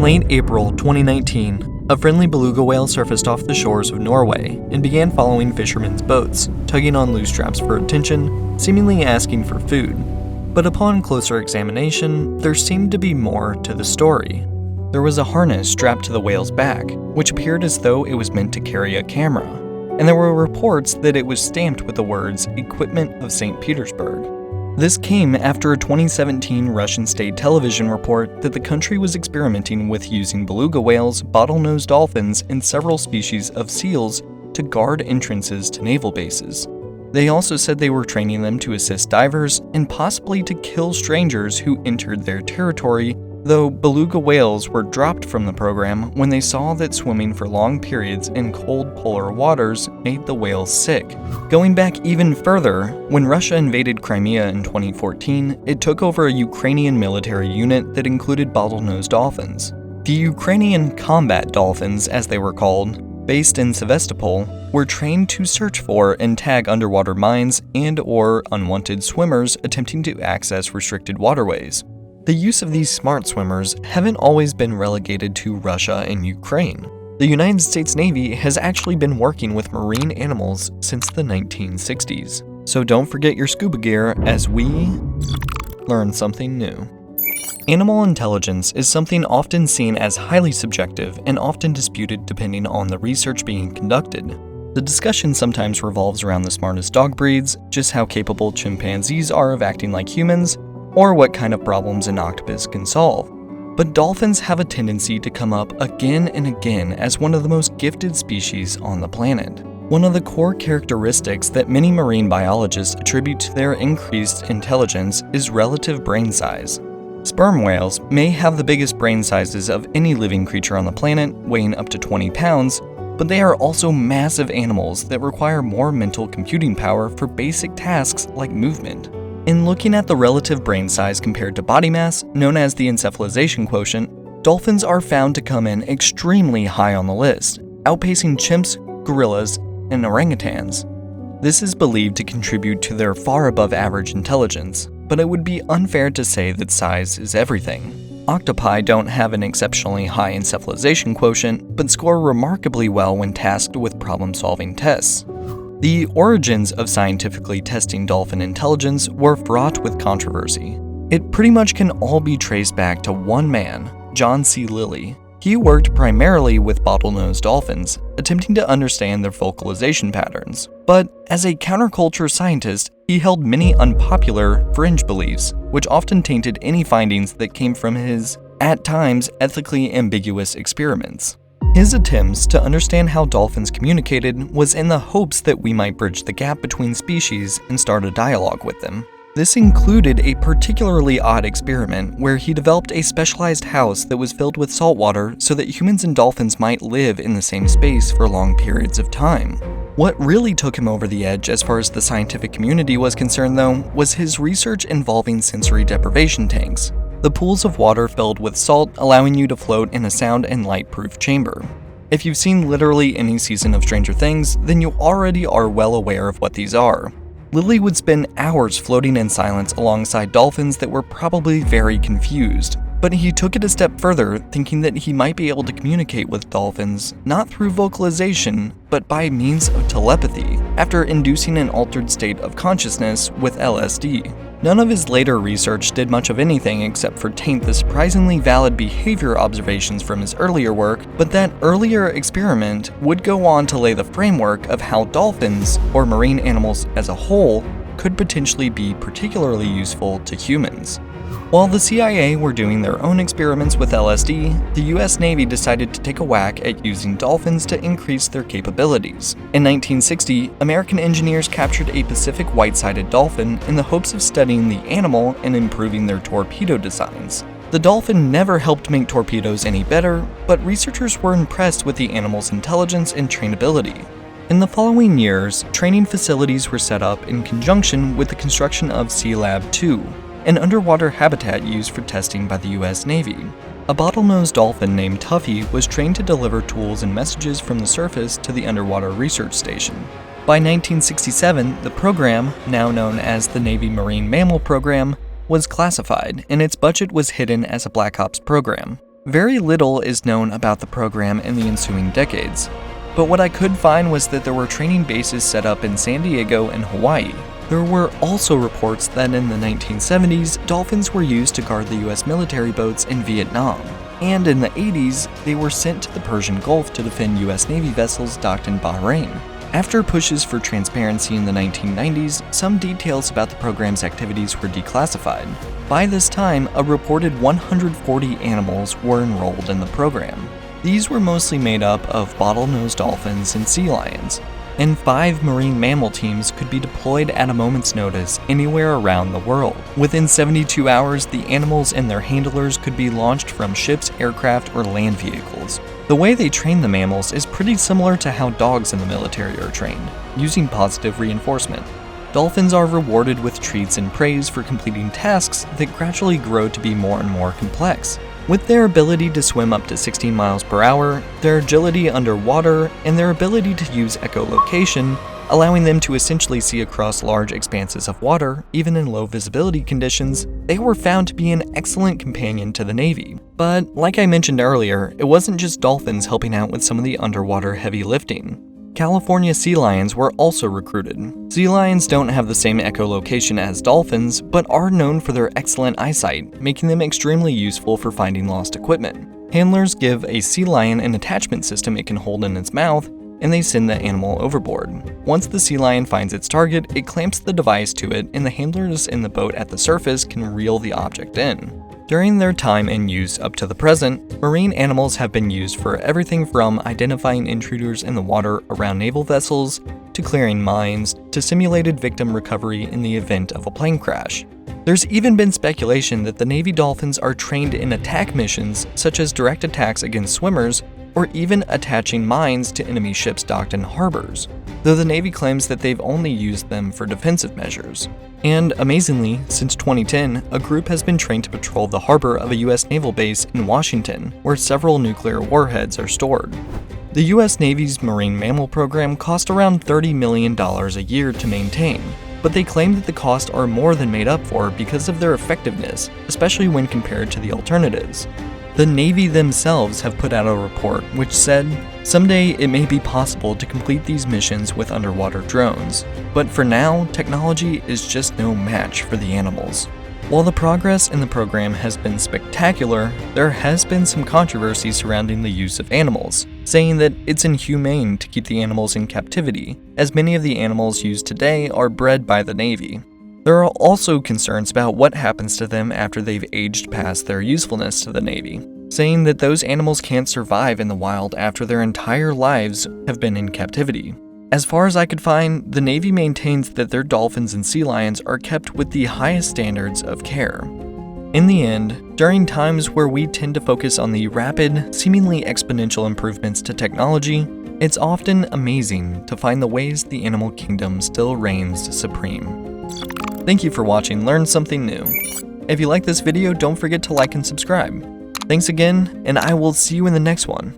late April 2019, a friendly beluga whale surfaced off the shores of Norway and began following fishermen's boats, tugging on loose straps for attention, seemingly asking for food. But upon closer examination, there seemed to be more to the story. There was a harness strapped to the whale's back, which appeared as though it was meant to carry a camera, and there were reports that it was stamped with the words "Equipment of St. Petersburg." This came after a 2017 Russian state television report that the country was experimenting with using beluga whales, bottlenose dolphins, and several species of seals to guard entrances to naval bases. They also said they were training them to assist divers and possibly to kill strangers who entered their territory, though beluga whales were dropped from the program when they saw that swimming for long periods in cold polar waters made the whales sick. Going back even further, when Russia invaded Crimea in 2014, it took over a Ukrainian military unit that included bottlenose dolphins. The Ukrainian combat dolphins, as they were called, based in Sevastopol, were trained to search for and tag underwater mines and/or unwanted swimmers attempting to access restricted waterways. The use of these smart swimmers haven't always been relegated to Russia and Ukraine. The United States Navy has actually been working with marine animals since the 1960s. So don't forget your scuba gear as we learn something new. Animal intelligence is something often seen as highly subjective and often disputed depending on the research being conducted. The discussion sometimes revolves around the smartest dog breeds, just how capable chimpanzees are of acting like humans, or what kind of problems an octopus can solve. But dolphins have a tendency to come up again and again as one of the most gifted species on the planet. One of the core characteristics that many marine biologists attribute to their increased intelligence is relative brain size. Sperm whales may have the biggest brain sizes of any living creature on the planet, weighing up to 20 pounds, but they are also massive animals that require more mental computing power for basic tasks like movement. In looking at the relative brain size compared to body mass, known as the encephalization quotient, dolphins are found to come in extremely high on the list, outpacing chimps, gorillas, and orangutans. This is believed to contribute to their far above average intelligence, but it would be unfair to say that size is everything. Octopi don't have an exceptionally high encephalization quotient, but score remarkably well when tasked with problem-solving tests. The origins of scientifically testing dolphin intelligence were fraught with controversy. It pretty much can all be traced back to one man, John C. Lilly. He worked primarily with bottlenose dolphins, attempting to understand their vocalization patterns. But as a counterculture scientist, he held many unpopular fringe beliefs, which often tainted any findings that came from his, at times, ethically ambiguous experiments. His attempts to understand how dolphins communicated was in the hopes that we might bridge the gap between species and start a dialogue with them. This included a particularly odd experiment where he developed a specialized house that was filled with salt water so that humans and dolphins might live in the same space for long periods of time. What really took him over the edge as far as the scientific community was concerned, though, was his research involving sensory deprivation tanks. The pools of water filled with salt, allowing you to float in a sound and light-proof chamber. If you've seen literally any season of Stranger Things, then you already are well aware of what these are. Lilly would spend hours floating in silence alongside dolphins that were probably very confused. But he took it a step further, thinking that he might be able to communicate with dolphins, not through vocalization, but by means of telepathy, after inducing an altered state of consciousness with LSD. None of his later research did much of anything except for taint the surprisingly valid behavior observations from his earlier work, but that earlier experiment would go on to lay the framework of how dolphins, or marine animals as a whole, could potentially be particularly useful to humans. While the CIA were doing their own experiments with LSD, the US Navy decided to take a whack at using dolphins to increase their capabilities. In 1960, American engineers captured a Pacific white-sided dolphin in the hopes of studying the animal and improving their torpedo designs. The dolphin never helped make torpedoes any better, but researchers were impressed with the animal's intelligence and trainability. In the following years, training facilities were set up in conjunction with the construction of Sea Lab 2, an underwater habitat used for testing by the US Navy. A bottlenose dolphin named Tuffy was trained to deliver tools and messages from the surface to the underwater research station. By 1967, the program, now known as the Navy Marine Mammal Program, was classified, and its budget was hidden as a Black Ops program. Very little is known about the program in the ensuing decades, but what I could find was that there were training bases set up in San Diego and Hawaii. There were also reports that in the 1970s, dolphins were used to guard the US military boats in Vietnam, and in the 80s, they were sent to the Persian Gulf to defend US Navy vessels docked in Bahrain. After pushes for transparency in the 1990s, some details about the program's activities were declassified. By this time, a reported 140 animals were enrolled in the program. These were mostly made up of bottlenose dolphins and sea lions, and 5 marine mammal teams could be deployed at a moment's notice anywhere around the world. Within 72 hours, the animals and their handlers could be launched from ships, aircraft, or land vehicles. The way they train the mammals is pretty similar to how dogs in the military are trained, using positive reinforcement. Dolphins are rewarded with treats and praise for completing tasks that gradually grow to be more and more complex. With their ability to swim up to 16 miles per hour, their agility underwater, and their ability to use echolocation, allowing them to essentially see across large expanses of water, even in low visibility conditions, they were found to be an excellent companion to the Navy. But like I mentioned earlier, it wasn't just dolphins helping out with some of the underwater heavy lifting. California sea lions were also recruited. Sea lions don't have the same echolocation as dolphins, but are known for their excellent eyesight, making them extremely useful for finding lost equipment. Handlers give a sea lion an attachment system it can hold in its mouth, and they send the animal overboard. Once the sea lion finds its target, it clamps the device to it, and the handlers in the boat at the surface can reel the object in. During their time in use up to the present, marine animals have been used for everything from identifying intruders in the water around naval vessels, to clearing mines, to simulated victim recovery in the event of a plane crash. There's even been speculation that the Navy dolphins are trained in attack missions such as direct attacks against swimmers, or even attaching mines to enemy ships docked in harbors, though the Navy claims that they've only used them for defensive measures. And amazingly, since 2010, a group has been trained to patrol the harbor of a US naval base in Washington, where several nuclear warheads are stored. The US Navy's marine mammal program cost around $30 million a year to maintain, but they claim that the costs are more than made up for because of their effectiveness, especially when compared to the alternatives. The Navy themselves have put out a report which said, "Someday it may be possible to complete these missions with underwater drones, but for now, technology is just no match for the animals." While the progress in the program has been spectacular, there has been some controversy surrounding the use of animals, saying that it's inhumane to keep the animals in captivity, as many of the animals used today are bred by the Navy. There are also concerns about what happens to them after they've aged past their usefulness to the Navy, saying that those animals can't survive in the wild after their entire lives have been in captivity. As far as I could find, the Navy maintains that their dolphins and sea lions are kept with the highest standards of care. In the end, during times where we tend to focus on the rapid, seemingly exponential improvements to technology, it's often amazing to find the ways the animal kingdom still reigns supreme. Thank you for watching Learn Something New. If you like this video, don't forget to like and subscribe. Thanks again, and I will see you in the next one.